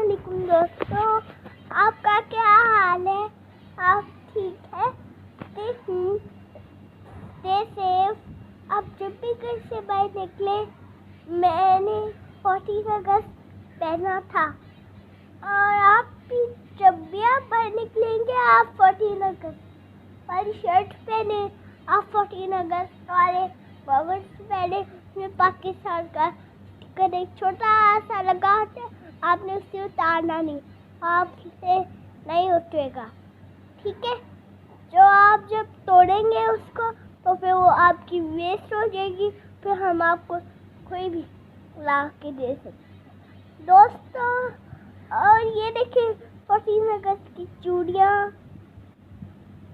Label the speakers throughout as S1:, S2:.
S1: वालेकुम दोस्तों, आपका क्या हाल है? आप ठीक है? Stay safe. आप जब भी घर से बाहर निकले, मैंने 14 अगस्त पहना था और आप भी जब भी आप बाहर निकलेंगे आप 14 अगस्त वाली शर्ट पहने, आप 14 अगस्त वाले गॉगल्स पहने। उसमें पाकिस्तान का स्टिकर एक छोटा सा लगा होता है, आपने उसे उतारना नहीं, आपसे नहीं उतरेगा, ठीक है? जो आप जब तोड़ेंगे उसको तो फिर वो आपकी वेस्ट हो जाएगी, फिर हम आपको कोई भी ला के दे सकते दोस्तों। और ये देखिए 14 अगस्त की चूड़ियाँ,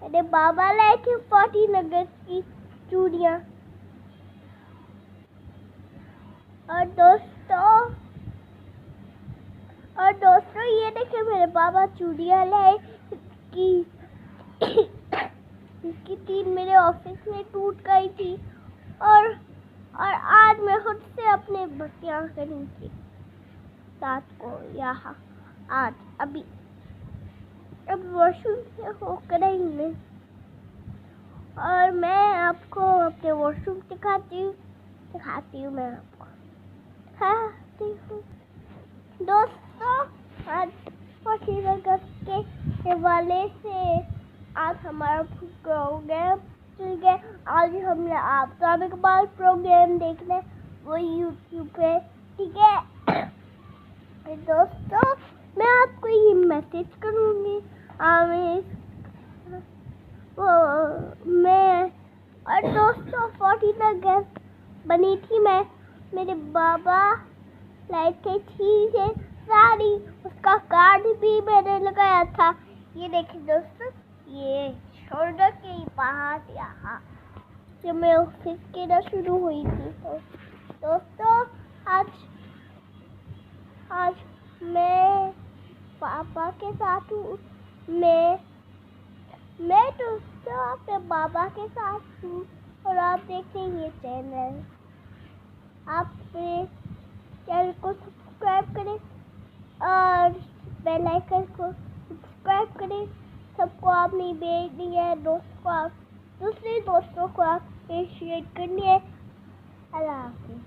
S1: मेरे बाबा लाए थे 14 अगस्त की चूड़ियाँ। और दोस्तों ये देखिए मेरे बाबा चूड़ियाँ लाए कि 3 मेरे ऑफिस में टूट गई थी और आज मैं खुद से अपने बत्तियाँ करूँगी रात को यहाँ आज अभी अब वॉशरूम से होकर ही मैं, और मैं आपको अपने वॉशरूम दिखाती हूँ मैं आपको दिखाती हूँ दोस्तों। आज 14 अगस्त के हवाले से आज हमारा प्रोग्राम चल गया। आज हमने आपका भी कमाल प्रोग्राम देखना है, वो यूट्यूब पे, ठीक है दोस्तों? मैं आपको ये मैसेज करूँगी मैं और दोस्तों 14 अगस्त बनी थी मैं, मेरे बाबा लाए थे चीज़ें सारी, उसका कार्ड भी मैंने लगाया था। ये देखिए दोस्तों, ये शोल्डर के पास यहाँ जब मैं ऑफिस के ना शुरू हुई थी तो दोस्तों आज मैं पापा के साथ हूँ, मैं दोस्तों अपने बाबा के साथ हूँ और आप देख रहे हैं ये चैनल। आप मेरे चैनल को सब्सक्राइब करें और बेल आइकन को सब्सक्राइब करें। सबको आपने भेज दिया है, दोस्तों को आप दूसरे दोस्तों को आप शेयर करनी है। अल्लाह हाफ़िज़।